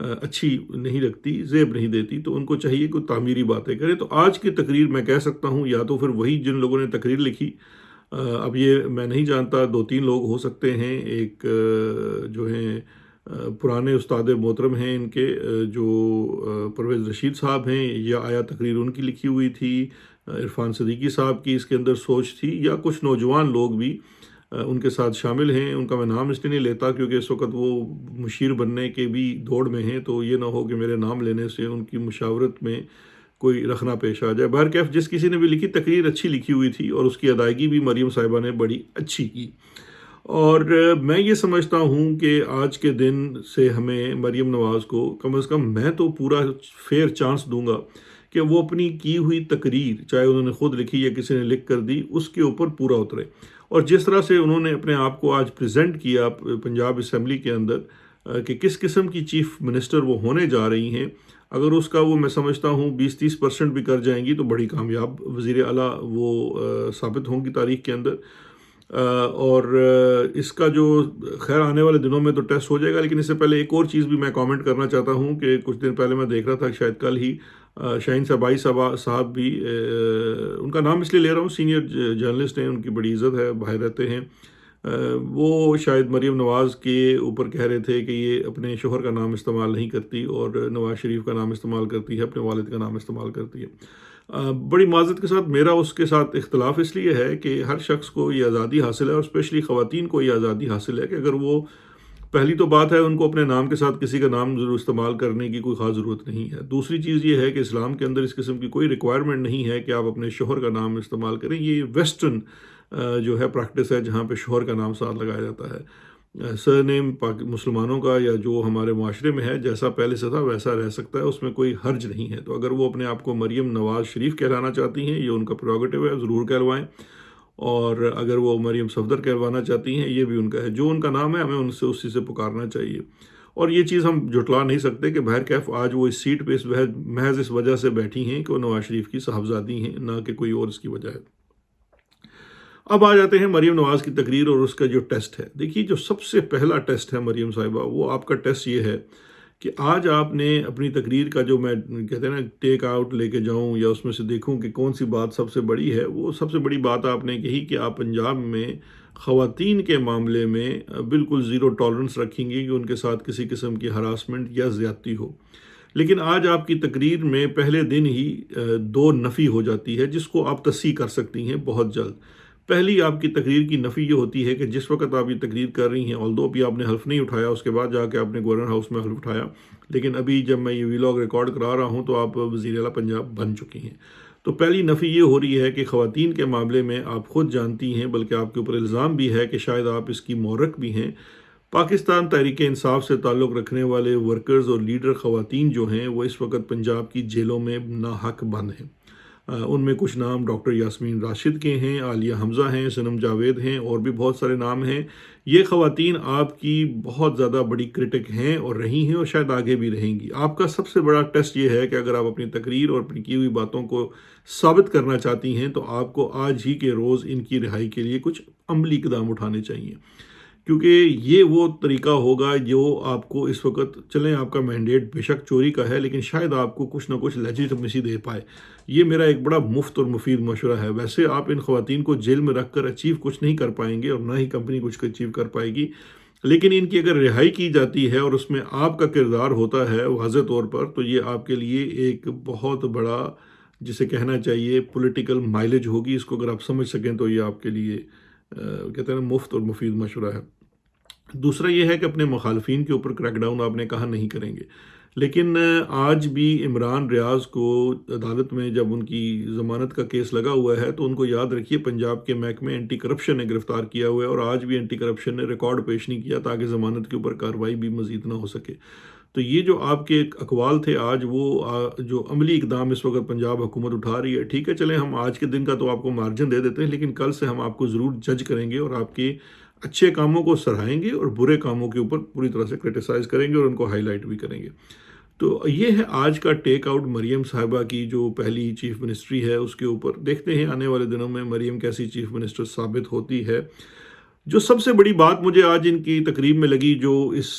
اچھی نہیں لگتی، زیب نہیں دیتی، تو ان کو چاہیے کہ تعمیری باتیں کریں۔ تو آج کی تقریر میں کہہ سکتا ہوں یا تو پھر وہی جن لوگوں نے تقریر لکھی، اب یہ میں نہیں جانتا، 2-3 لوگ ہو سکتے ہیں، ایک جو ہیں پرانے استاد محترم ہیں ان کے، جو پرویز رشید صاحب ہیں، یا آیا تقریر ان کی لکھی ہوئی تھی، عرفان صدیقی صاحب کی اس کے اندر سوچ تھی، یا کچھ نوجوان لوگ بھی ان کے ساتھ شامل ہیں۔ ان کا میں نام اس لیے نہیں لیتا کیونکہ اس وقت وہ مشیر بننے کے بھی دوڑ میں ہیں، تو یہ نہ ہو کہ میرے نام لینے سے ان کی مشاورت میں کوئی رخنا پیش آ جائے۔ بہرکیف جس کسی نے بھی لکھی، تقریر اچھی لکھی ہوئی تھی اور اس کی ادائیگی بھی مریم صاحبہ نے بڑی اچھی کی، اور میں یہ سمجھتا ہوں کہ آج کے دن سے ہمیں مریم نواز کو کم از کم میں تو پورا فیئر چانس دوں گا کہ وہ اپنی کی ہوئی تقریر، چاہے انہوں نے خود لکھی یا کسی نے لکھ کر دی، اس کے اوپر پورا اترے، اور جس طرح سے انہوں نے اپنے آپ کو آج پریزنٹ کیا پنجاب اسمبلی کے اندر کہ کس قسم کی چیف منسٹر وہ ہونے جا رہی ہیں، اگر اس کا وہ میں سمجھتا ہوں 20-30% بھی کر جائیں گی تو بڑی کامیاب وزیر اعلیٰ وہ ثابت ہوں گی تاریخ کے اندر، اور اس کا جو خیر آنے والے دنوں میں تو ٹیسٹ ہو جائے گا، لیکن اس سے پہلے ایک اور چیز بھی میں کامنٹ کرنا چاہتا ہوں کہ کچھ دن پہلے میں دیکھ رہا تھا، شاید کل ہی، شاہین صاحبائی صاحب بھی، ان کا نام اس لیے لے رہا ہوں، سینئر جرنلسٹ ہیں، ان کی بڑی عزت ہے، باہر رہتے ہیں، وہ شاید مریم نواز کے اوپر کہہ رہے تھے کہ یہ اپنے شوہر کا نام استعمال نہیں کرتی اور نواز شریف کا نام استعمال کرتی ہے، اپنے والد کا نام استعمال کرتی ہے۔ بڑی معذرت کے ساتھ میرا اس کے ساتھ اختلاف اس لیے ہے کہ ہر شخص کو یہ آزادی حاصل ہے، اور اسپیشلی خواتین کو یہ آزادی حاصل ہے کہ اگر وہ، پہلی تو بات ہے ان کو اپنے نام کے ساتھ کسی کا نام ضرور استعمال کرنے کی کوئی خاص ضرورت نہیں ہے۔ دوسری چیز یہ ہے کہ اسلام کے اندر اس قسم کی کوئی ریکوائرمنٹ نہیں ہے کہ آپ اپنے شوہر کا نام استعمال کریں، یہ ویسٹرن جو ہے پریکٹس ہے جہاں پہ شوہر کا نام ساتھ لگایا جاتا ہے۔ سر نیم مسلمانوں کا یا جو ہمارے معاشرے میں ہے جیسا پہلے سے تھا ویسا رہ سکتا ہے، اس میں کوئی حرج نہیں ہے، تو اگر وہ اپنے آپ کو مریم نواز شریف کہلانا چاہتی ہیں، یہ ان کا پریروگیٹو ہے، ضرور کہلوائیں، اور اگر وہ مریم صفدر کہلوانا چاہتی ہیں، یہ بھی ان کا ہے، جو ان کا نام ہے ہمیں ان سے اسی سے پکارنا چاہیے، اور یہ چیز ہم جھٹلا نہیں سکتے کہ بہرکیف آج وہ اس سیٹ پہ محض اس وجہ سے بیٹھی ہیں کہ وہ نواز شریف کی صاحبزادی ہیں، نہ کہ کوئی اور اس کی وجہ ہے۔ اب آ جاتے ہیں مریم نواز کی تقریر اور اس کا جو ٹیسٹ ہے۔ دیکھیے جو سب سے پہلا ٹیسٹ ہے مریم صاحبہ، وہ آپ کا ٹیسٹ یہ ہے کہ آج آپ نے اپنی تقریر کا جو میں کہتے ہیں نا ٹیک آؤٹ لے کے جاؤں یا اس میں سے دیکھوں کہ کون سی بات سب سے بڑی ہے، وہ سب سے بڑی بات آپ نے کہی کہ آپ پنجاب میں خواتین کے معاملے میں بالکل زیرو ٹالرنس رکھیں گی کہ ان کے ساتھ کسی قسم کی ہراسمنٹ یا زیادتی ہو، لیکن آج آپ کی تقریر میں پہلے دن ہی 2 نفی ہو جاتی ہے جس کو آپ تصحیح کر سکتی ہیں بہت جلد۔ پہلی آپ کی تقریر کی نفی یہ ہوتی ہے کہ جس وقت آپ یہ تقریر کر رہی ہیں، آلدو ابھی آپ نے حلف نہیں اٹھایا، اس کے بعد جا کے آپ نے گورنر ہاؤس میں حلف اٹھایا، لیکن ابھی جب میں یہ ویلاگ ریکارڈ کرا رہا ہوں تو آپ وزیر اعلیٰ پنجاب بن چکی ہیں۔ تو پہلی نفی یہ ہو رہی ہے کہ خواتین کے معاملے میں آپ خود جانتی ہیں، بلکہ آپ کے اوپر الزام بھی ہے کہ شاید آپ اس کی مورخ بھی ہیں، پاکستان تحریک انصاف سے تعلق رکھنے والے ورکرز اور لیڈر خواتین جو ہیں وہ اس وقت پنجاب کی جیلوں میں ناحق بند ہیں۔ ان میں کچھ نام ڈاکٹر یاسمین راشد کے ہیں، عالیہ حمزہ ہیں، صنم جاوید ہیں، اور بھی بہت سارے نام ہیں۔ یہ خواتین آپ کی بہت زیادہ بڑی کرٹک ہیں اور رہی ہیں اور شاید آگے بھی رہیں گی۔ آپ کا سب سے بڑا ٹیسٹ یہ ہے کہ اگر آپ اپنی تقریر اور اپنی کی ہوئی باتوں کو ثابت کرنا چاہتی ہیں تو آپ کو آج ہی کے روز ان کی رہائی کے لیے کچھ عملی اقدام اٹھانے چاہیے، کیونکہ یہ وہ طریقہ ہوگا جو آپ کو اس وقت، چلیں آپ کا مینڈیٹ بے شک چوری کا ہے لیکن شاید آپ کو کچھ نہ کچھ لیجیٹمیسی دے پائے۔ یہ میرا ایک بڑا مفت اور مفید مشورہ ہے۔ ویسے آپ ان خواتین کو جیل میں رکھ کر اچیو کچھ نہیں کر پائیں گے اور نہ ہی کمپنی کچھ اچیو کر پائے گی، لیکن ان کی اگر رہائی کی جاتی ہے اور اس میں آپ کا کردار ہوتا ہے واضح طور پر، تو یہ آپ کے لیے ایک بہت بڑا، جسے کہنا چاہیے پولیٹیکل مائلیج ہوگی۔ اس کو اگر آپ سمجھ سکیں تو یہ آپ کے لیے کہتے ہیں مفت اور مفید مشورہ ہے۔ دوسرا یہ ہے کہ اپنے مخالفین کے اوپر کریک ڈاؤن آپ نے کہا نہیں کریں گے، لیکن آج بھی عمران ریاض کو عدالت میں جب ان کی ضمانت کا کیس لگا ہوا ہے تو ان کو یاد رکھیے پنجاب کے محکمے اینٹی کرپشن نے گرفتار کیا ہوا ہے، اور آج بھی اینٹی کرپشن نے ریکارڈ پیش نہیں کیا تاکہ ضمانت کے اوپر کارروائی بھی مزید نہ ہو سکے۔ تو یہ جو آپ کے اقوال تھے آج، وہ جو عملی اقدام اس وقت پنجاب حکومت اٹھا رہی ہے، ٹھیک ہے، چلیں ہم آج کے دن کا تو آپ کو مارجن دے دیتے ہیں، لیکن کل سے ہم آپ کو ضرور جج کریں گے اور آپ کے اچھے کاموں کو سراہیں گے اور برے کاموں کے اوپر پوری طرح سے کرٹیسائز کریں گے اور ان کو ہائی لائٹ بھی کریں گے۔ تو یہ ہے آج کا ٹیک آؤٹ مریم صاحبہ کی جو پہلی چیف منسٹری ہے اس کے اوپر۔ دیکھتے ہیں آنے والے دنوں میں مریم کیسی چیف منسٹر ثابت ہوتی ہے۔ جو سب سے بڑی بات مجھے آج ان کی تقریب میں لگی، جو اس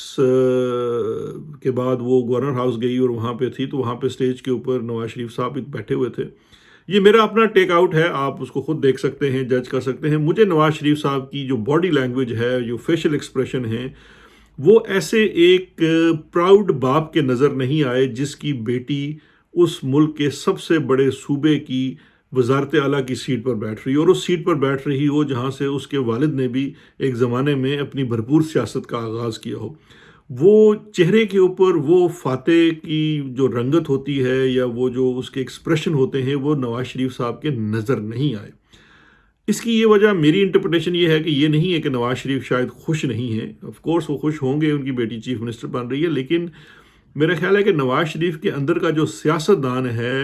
کے بعد وہ گورنر ہاؤس گئی اور وہاں پہ تھی، تو وہاں پہ اسٹیج کے اوپر نواز شریف صاحب بیٹھے ہوئے تھے. یہ میرا اپنا ٹیک آؤٹ ہے، آپ اس کو خود دیکھ سکتے ہیں، جج کر سکتے ہیں. مجھے نواز شریف صاحب کی جو باڈی لینگویج ہے، جو فیشل ایکسپریشن ہیں، وہ ایسے ایک پراؤڈ باپ کے نظر نہیں آئے جس کی بیٹی اس ملک کے سب سے بڑے صوبے کی وزارت اعلیٰ کی سیٹ پر بیٹھ رہی ہو، اور اس سیٹ پر بیٹھ رہی ہو جہاں سے اس کے والد نے بھی ایک زمانے میں اپنی بھرپور سیاست کا آغاز کیا ہو. وہ چہرے کے اوپر وہ فاتح کی جو رنگت ہوتی ہے یا وہ جو اس کے ایکسپریشن ہوتے ہیں، وہ نواز شریف صاحب کے نظر نہیں آئے. اس کی یہ وجہ، میری انٹرپریٹیشن یہ ہے کہ یہ نہیں ہے کہ نواز شریف شاید خوش نہیں ہیں. آف کورس وہ خوش ہوں گے، ان کی بیٹی چیف منسٹر بن رہی ہے، لیکن میرا خیال ہے کہ نواز شریف کے اندر کا جو سیاست دان ہے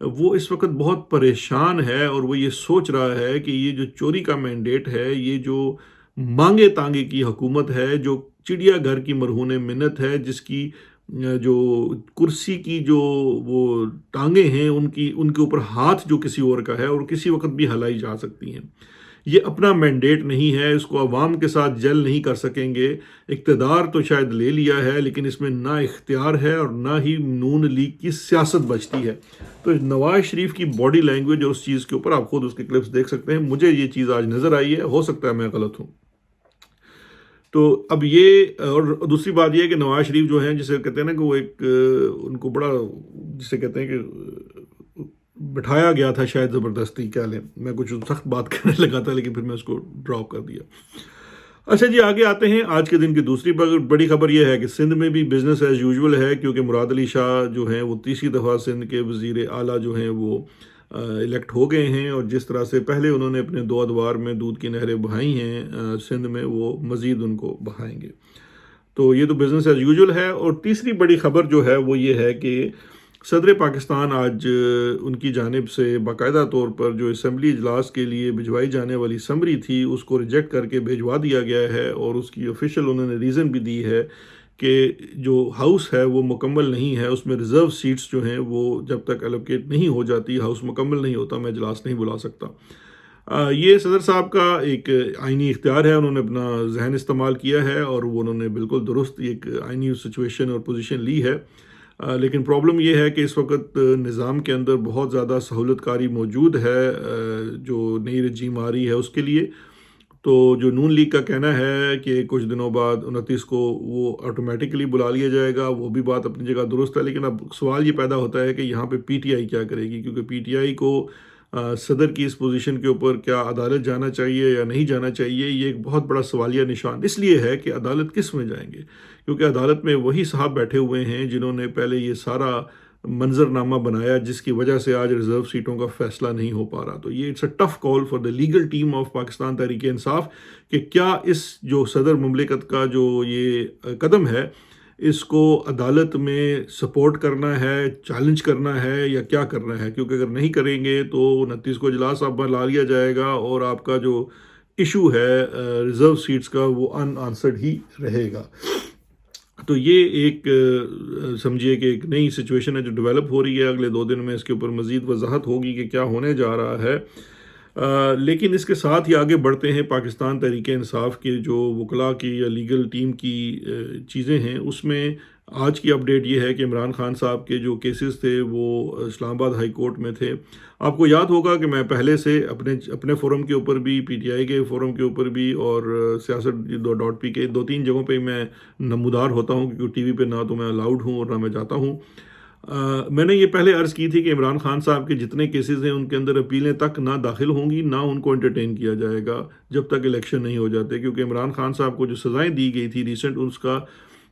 وہ اس وقت بہت پریشان ہے، اور وہ یہ سوچ رہا ہے کہ یہ جو چوری کا مینڈیٹ ہے، یہ جو مانگے تانگے کی حکومت ہے، جو چڑیا گھر کی مرہون منت ہے، جس کی جو کرسی کی جو وہ ٹانگیں ہیں، ان کے اوپر ہاتھ جو کسی اور کا ہے اور کسی وقت بھی ہلائی جا سکتی ہیں، یہ اپنا مینڈیٹ نہیں ہے، اس کو عوام کے ساتھ جل نہیں کر سکیں گے. اقتدار تو شاید لے لیا ہے، لیکن اس میں نہ اختیار ہے اور نہ ہی نون لیگ کی سیاست بچتی ہے. تو نواز شریف کی باڈی لینگویج اور اس چیز کے اوپر آپ خود اس کے کلپس دیکھ سکتے ہیں. مجھے یہ چیز آج نظر آئی ہے، ہو سکتا ہے میں غلط ہوں. تو اب یہ، اور دوسری بات یہ ہے کہ نواز شریف جو ہیں، جسے کہتے ہیں نا کہ وہ ایک ان کو بڑا، جسے کہتے ہیں کہ بٹھایا گیا تھا شاید زبردستی، کیا لیں، میں کچھ سخت بات کرنے لگا تھا لیکن پھر میں اس کو ڈراپ کر دیا. اچھا جی، آگے آتے ہیں. آج کے دن کی دوسری بڑی خبر یہ ہے کہ سندھ میں بھی بزنس ایز یوزول ہے، کیونکہ مراد علی شاہ جو ہیں وہ تیسری دفعہ سندھ کے وزیر اعلیٰ جو ہیں وہ الیکٹ ہو گئے ہیں، اور جس طرح سے پہلے انہوں نے اپنے 2 ادوار میں دودھ کی نہریں بہائی ہیں سندھ میں، وہ مزید ان کو بہائیں گے. تو یہ تو بزنس ایز یوزول ہے. اور تیسری بڑی خبر جو ہے وہ یہ ہے کہ صدر پاکستان آج ان کی جانب سے باقاعدہ طور پر جو اسمبلی اجلاس کے لیے بھجوائی جانے والی سمری تھی، اس کو ریجیکٹ کر کے بھیجوا دیا گیا ہے، اور اس کی آفیشیل انہوں نے ریزن بھی دی ہے کہ جو ہاؤس ہے وہ مکمل نہیں ہے، اس میں ریزرو سیٹس جو ہیں وہ جب تک الوکیٹ نہیں ہو جاتی، ہاؤس مکمل نہیں ہوتا، میں اجلاس نہیں بلا سکتا. یہ صدر صاحب کا ایک آئینی اختیار ہے، انہوں نے اپنا ذہن استعمال کیا ہے، اور وہ انہوں نے بالکل درست ایک آئینی سچویشن اور پوزیشن لی ہے. لیکن پرابلم یہ ہے کہ اس وقت نظام کے اندر بہت زیادہ سہولت کاری موجود ہے جو نئی رجیم آ رہی ہے اس کے لیے. تو جو نون لیگ کا کہنا ہے کہ کچھ دنوں بعد 29 کو وہ آٹومیٹکلی بلا لیا جائے گا، وہ بھی بات اپنی جگہ درست ہے. لیکن اب سوال یہ پیدا ہوتا ہے کہ یہاں پہ پی ٹی آئی کیا کرے گی، کیونکہ پی ٹی آئی کو صدر کی اس پوزیشن کے اوپر کیا عدالت جانا چاہیے یا نہیں جانا چاہیے. یہ ایک بہت بڑا سوالیہ نشان اس لیے ہے کہ عدالت کس میں جائیں گے، کیونکہ عدالت میں وہی صاحب بیٹھے ہوئے ہیں جنہوں نے پہلے یہ سارا منظر نامہ بنایا، جس کی وجہ سے آج ریزرو سیٹوں کا فیصلہ نہیں ہو پا رہا. تو یہ it's a tough call for the legal team of Pakistan Tehreek Insaf کہ کیا اس جو صدر مملکت کا جو یہ قدم ہے، اس کو عدالت میں سپورٹ کرنا ہے، چیلنج کرنا ہے، یا کیا کرنا ہے. کیونکہ اگر نہیں کریں گے تو 29 کو اجلاس اب لا لیا جائے گا، اور آپ کا جو ایشو ہے ریزرو سیٹس کا وہ ان آنسرڈ ہی رہے گا. تو یہ ایک سمجھیے کہ ایک نئی سچویشن ہے جو ڈیولپ ہو رہی ہے. اگلے 2 دن میں اس کے اوپر مزید وضاحت ہوگی کہ کیا ہونے جا رہا ہے. لیکن اس کے ساتھ ہی آگے بڑھتے ہیں. پاکستان تحریک انصاف کے جو وکلاء کی یا لیگل ٹیم کی چیزیں ہیں، اس میں آج کی اپڈیٹ یہ ہے کہ عمران خان صاحب کے جو کیسز تھے وہ اسلام آباد ہائی کورٹ میں تھے. آپ کو یاد ہوگا کہ میں پہلے سے اپنے فورم کے اوپر بھی، پی ٹی آئی کے فورم کے اوپر بھی، اور سیاست.پی کے 2-3 جگہوں پہ میں نمودار ہوتا ہوں، کیونکہ ٹی وی پہ نہ تو میں الاؤڈ ہوں اور نہ میں جاتا ہوں. میں نے یہ پہلے عرض کی تھی کہ عمران خان صاحب کے جتنے کیسز ہیں ان کے اندر اپیلیں تک نہ داخل ہوں گی، نہ ان کو انٹرٹین کیا جائے گا جب تک الیکشن نہیں ہو جاتے. کیونکہ عمران خان صاحب کو جو سزائیں دی گئی تھی ریسنٹ،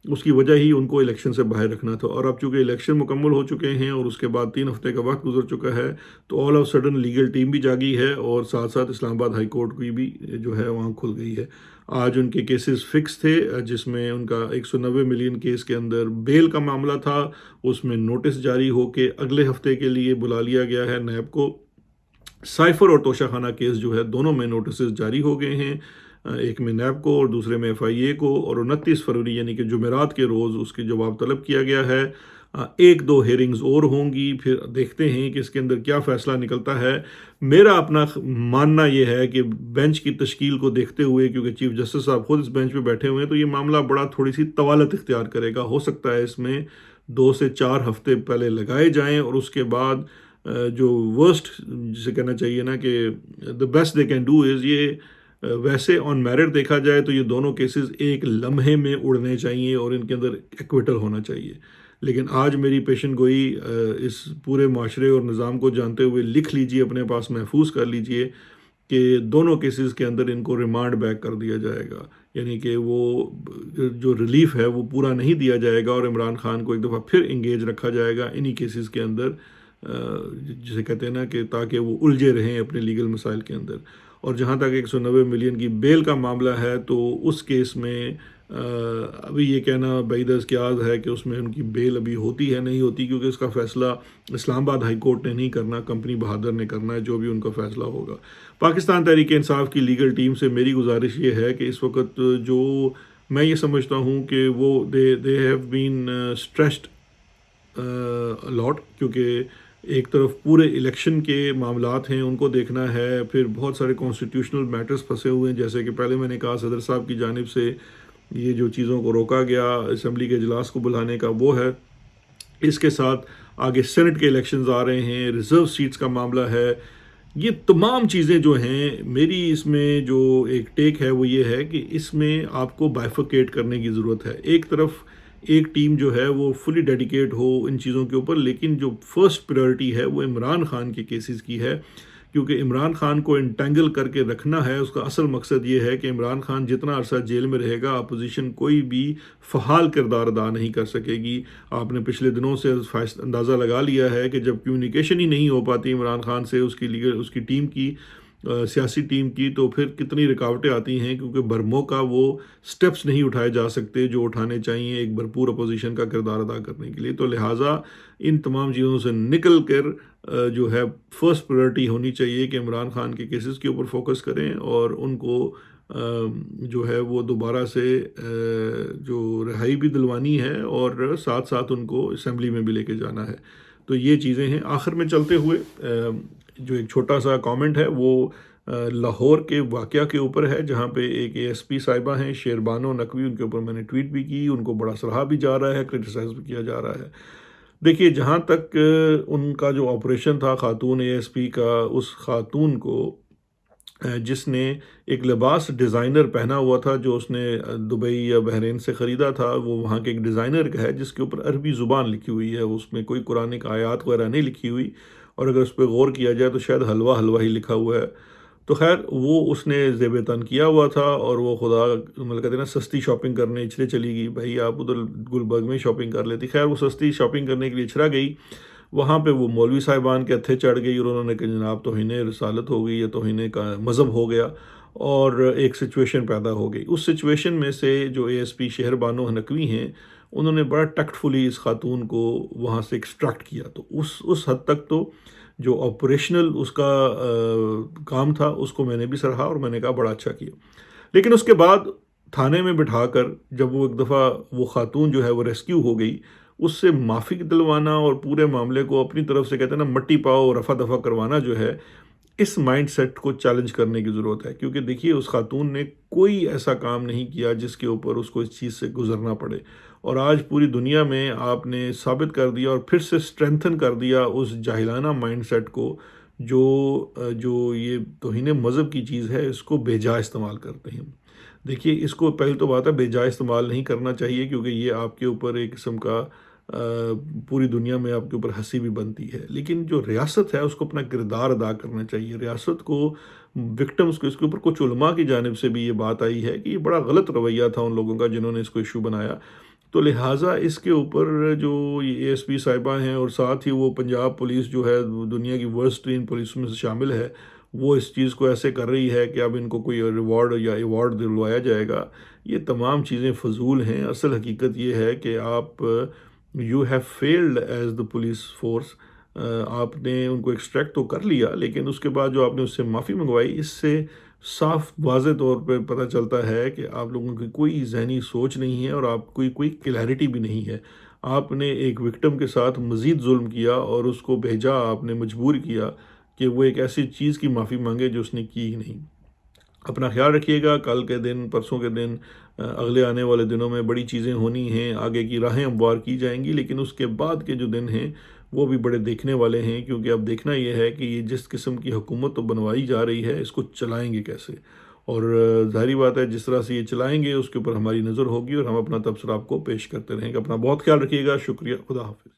اس کی وجہ ہی ان کو الیکشن سے باہر رکھنا تھا. اور اب چونکہ الیکشن مکمل ہو چکے ہیں اور اس کے بعد 3 ہفتے کا وقت گزر چکا ہے، تو all of sudden legal team بھی جاگی ہے، اور ساتھ ساتھ اسلام آباد ہائی کورٹ کی بھی جو ہے وہاں کھل گئی ہے. آج ان کے کیسز فکس تھے، جس میں ان کا 190 ملین کیس کے اندر بیل کا معاملہ تھا. اس میں نوٹس جاری ہو کے اگلے ہفتے کے لیے بلا لیا گیا ہے نیب کو. سائفر اور توشہ خانہ کیس جو ہے، دونوں میں نوٹسز جاری ہو گئے ہیں، ایک میں نیب کو اور دوسرے میں FIA کو. اور 29 فروری یعنی کہ جمعرات کے روز اس کے جواب طلب کیا گیا ہے. ایک دو ہیئرنگز اور ہوں گی، پھر دیکھتے ہیں کہ اس کے اندر کیا فیصلہ نکلتا ہے۔ میرا اپنا ماننا یہ ہے کہ بینچ کی تشکیل کو دیکھتے ہوئے، کیونکہ چیف جسٹس صاحب خود اس بینچ پہ بیٹھے ہوئے ہیں، تو یہ معاملہ بڑا تھوڑی سی طوالت اختیار کرے گا۔ ہو سکتا ہے اس میں 2 سے 4 ہفتے پہلے لگائے جائیں، اور اس کے بعد جو ورسٹ جسے کہنا چاہیے نا کہ the best they can do is, یہ ویسے آن میرٹ دیکھا جائے تو یہ دونوں کیسز ایک لمحے میں اڑنے چاہیے اور ان کے اندر ایکویٹل ہونا چاہیے۔ لیکن آج میری پیشن گوئی اس پورے معاشرے اور نظام کو جانتے ہوئے لکھ لیجئے، اپنے پاس محفوظ کر لیجئے کہ دونوں کیسز کے اندر ان کو ریمانڈ بیک کر دیا جائے گا، یعنی کہ وہ جو ریلیف ہے وہ پورا نہیں دیا جائے گا، اور عمران خان کو ایک دفعہ پھر انگیج رکھا جائے گا انہی کیسز کے اندر، جسے کہتے ہیں نا کہ تاکہ وہ الجھے رہیں اپنے لیگل مسائل کے اندر۔ اور جہاں تک 190 ملین کی بیل کا معاملہ ہے، تو اس کیس میں ابھی یہ کہنا بعید از کیاز ہے کہ اس میں ان کی بیل ابھی ہوتی ہے نہیں ہوتی، کیونکہ اس کا فیصلہ اسلام آباد ہائی کورٹ نے نہیں کرنا، کمپنی بہادر نے کرنا ہے، جو بھی ان کا فیصلہ ہوگا۔ پاکستان تحریک انصاف کی لیگل ٹیم سے میری گزارش یہ ہے کہ اس وقت جو میں یہ سمجھتا ہوں کہ وہ دے ہیو بین اسٹریسڈ لاٹ، کیونکہ ایک طرف پورے الیکشن کے معاملات ہیں ان کو دیکھنا ہے، پھر بہت سارے کانسٹیٹیوشنل میٹرز پھنسے ہوئے ہیں، جیسے کہ پہلے میں نے کہا صدر صاحب کی جانب سے یہ جو چیزوں کو روکا گیا اسمبلی کے اجلاس کو بلانے کا، وہ ہے۔ اس کے ساتھ آگے سینٹ کے الیکشنز آ رہے ہیں، ریزرو سیٹس کا معاملہ ہے، یہ تمام چیزیں جو ہیں، میری اس میں جو ایک ٹیک ہے وہ یہ ہے کہ اس میں آپ کو بائفرکیٹ کرنے کی ضرورت ہے۔ ایک طرف ایک ٹیم جو ہے وہ فلی ڈیڈیکیٹ ہو ان چیزوں کے اوپر، لیکن جو فرسٹ پریورٹی ہے وہ عمران خان کے کیسز کی ہے، کیونکہ عمران خان کو انٹینگل کر کے رکھنا ہے۔ اس کا اصل مقصد یہ ہے کہ عمران خان جتنا عرصہ جیل میں رہے گا، اپوزیشن کوئی بھی فعال کردار ادا نہیں کر سکے گی۔ آپ نے پچھلے دنوں سے اندازہ لگا لیا ہے کہ جب کمیونیکیشن ہی نہیں ہو پاتی عمران خان سے، اس کی ٹیم کی، سیاسی ٹیم کی، تو پھر کتنی رکاوٹیں آتی ہیں، کیونکہ برموقع وہ سٹیپس نہیں اٹھائے جا سکتے جو اٹھانے چاہیے ایک بھرپور اپوزیشن کا کردار ادا کرنے کے لیے۔ تو لہٰذا ان تمام چیزوں سے نکل کر جو ہے فرسٹ پریورٹی ہونی چاہیے کہ عمران خان کے کیسز کے اوپر فوکس کریں، اور ان کو جو ہے وہ دوبارہ سے جو رہائی بھی دلوانی ہے، اور ساتھ ساتھ ان کو اسمبلی میں بھی لے کے جانا ہے۔ تو یہ چیزیں ہیں۔ آخر میں چلتے ہوئے جو ایک چھوٹا سا کامنٹ ہے وہ لاہور کے واقعہ کے اوپر ہے، جہاں پہ ایک اے ایس پی صاحبہ ہیں شیربانو نقوی، ان کے اوپر میں نے ٹویٹ بھی کی، ان کو بڑا سراہا بھی جا رہا ہے، کرٹیسائز بھی کیا جا رہا ہے۔ دیکھیے، جہاں تک ان کا جو آپریشن تھا خاتون اے ایس پی کا، اس خاتون کو جس نے ایک لباس ڈیزائنر پہنا ہوا تھا جو اس نے دبئی یا بحرین سے خریدا تھا، وہ وہاں کے ایک ڈیزائنر کا ہے جس کے اوپر عربی زبان لکھی ہوئی ہے، اس میں کوئی قرآنک آیات وغیرہ نہیں لکھی ہوئی، اور اگر اس پہ غور کیا جائے تو شاید حلوہ حلوہ ہی لکھا ہوا ہے۔ تو خیر وہ اس نے زیب تن کیا ہوا تھا، اور وہ خدا مطلب کہتے ہیں نا سستی شاپنگ کرنے اچھلے چلی گئی، بھائی آپ ادھر گلبرگ میں شاپنگ کر لیتی۔ خیر وہ سستی شاپنگ کرنے کے لیے اچھرا گئی، وہاں پہ وہ مولوی صاحبان کے ہتھے چڑھ گئی، اور انہوں نے کہ جناب توہین رسالت ہو گئی یا توہین کا مذہب ہو گیا، اور ایک سچویشن پیدا ہو گئی۔ اس سچویشن میں سے جو اے ایس پی شہربانو نقوی ہیں، انہوں نے بڑا ٹیکٹفلی اس خاتون کو وہاں سے ایکسٹریکٹ کیا۔ تو اس حد تک تو جو آپریشنل اس کا کام تھا اس کو میں نے بھی سراہا، اور میں نے کہا بڑا اچھا کیا۔ لیکن اس کے بعد تھانے میں بٹھا کر جب وہ ایک دفعہ وہ خاتون جو ہے وہ ریسکیو ہو گئی، اس سے معافی دلوانا اور پورے معاملے کو اپنی طرف سے کہتے ہیں نا مٹی پاؤ رفع دفع کروانا جو ہے، اس مائنڈ سیٹ کو چیلنج کرنے کی ضرورت ہے، کیونکہ دیکھیے اس خاتون نے کوئی ایسا کام نہیں کیا جس کے اوپر اس کو اس چیز سے گزرنا پڑے، اور آج پوری دنیا میں آپ نے ثابت کر دیا اور پھر سے اسٹرینتھن کر دیا اس جاہلانہ مائنڈ سیٹ کو جو یہ توہین مذہب کی چیز ہے، اس کو بے جا استعمال کرتے ہیں۔ دیکھیے اس کو پہلے تو بات ہے بے جا استعمال نہیں کرنا چاہیے، کیونکہ یہ آپ کے اوپر ایک قسم کا پوری دنیا میں آپ کے اوپر ہنسی بھی بنتی ہے، لیکن جو ریاست ہے اس کو اپنا کردار ادا کرنا چاہیے۔ ریاست کو وکٹمز کو، اس کے اوپر کچھ علماء کی جانب سے بھی یہ بات آئی ہے کہ یہ بڑا غلط رویہ تھا ان لوگوں کا جنہوں نے اس کو ایشو بنایا، تو لہٰذا اس کے اوپر جو یہ اے ایس پی صاحبہ ہیں، اور ساتھ ہی وہ پنجاب پولیس جو ہے دنیا کی ورسٹ ترین پولیس میں سے شامل ہے، وہ اس چیز کو ایسے کر رہی ہے کہ اب ان کو کوئی ریوارڈ یا ایوارڈ دلوایا جائے گا۔ یہ تمام چیزیں فضول ہیں۔ اصل حقیقت یہ ہے کہ آپ you have failed as the police force, آپ نے ان کو ایکسٹریکٹ تو کر لیا، لیکن اس کے بعد جو آپ نے اس سے معافی منگوائی، اس سے صاف واضح طور پہ پتہ چلتا ہے کہ آپ لوگوں کی کوئی ذہنی سوچ نہیں ہے، اور آپ کوئی کلیئرٹی بھی نہیں ہے۔ آپ نے ایک وکٹم کے ساتھ مزید ظلم کیا اور اس کو بھیجا، آپ نے مجبور کیا کہ وہ ایک ایسی چیز کی معافی مانگے جو اس نے کی ہی نہیں۔ اپنا خیال رکھیے گا، کل کے دن، پرسوں کے دن، اگلے آنے والے دنوں میں بڑی چیزیں ہونی ہیں، آگے کی راہیں ہموار کی جائیں گی، لیکن اس کے بعد کے جو دن ہیں وہ بھی بڑے دیکھنے والے ہیں، کیونکہ اب دیکھنا یہ ہے کہ یہ جس قسم کی حکومت تو بنوائی جا رہی ہے، اس کو چلائیں گے کیسے، اور ظاہری بات ہے جس طرح سے یہ چلائیں گے اس کے اوپر ہماری نظر ہوگی اور ہم اپنا تبصرہ آپ کو پیش کرتے رہیں گے۔ اپنا بہت خیال رکھیے گا، شکریہ، خدا حافظ۔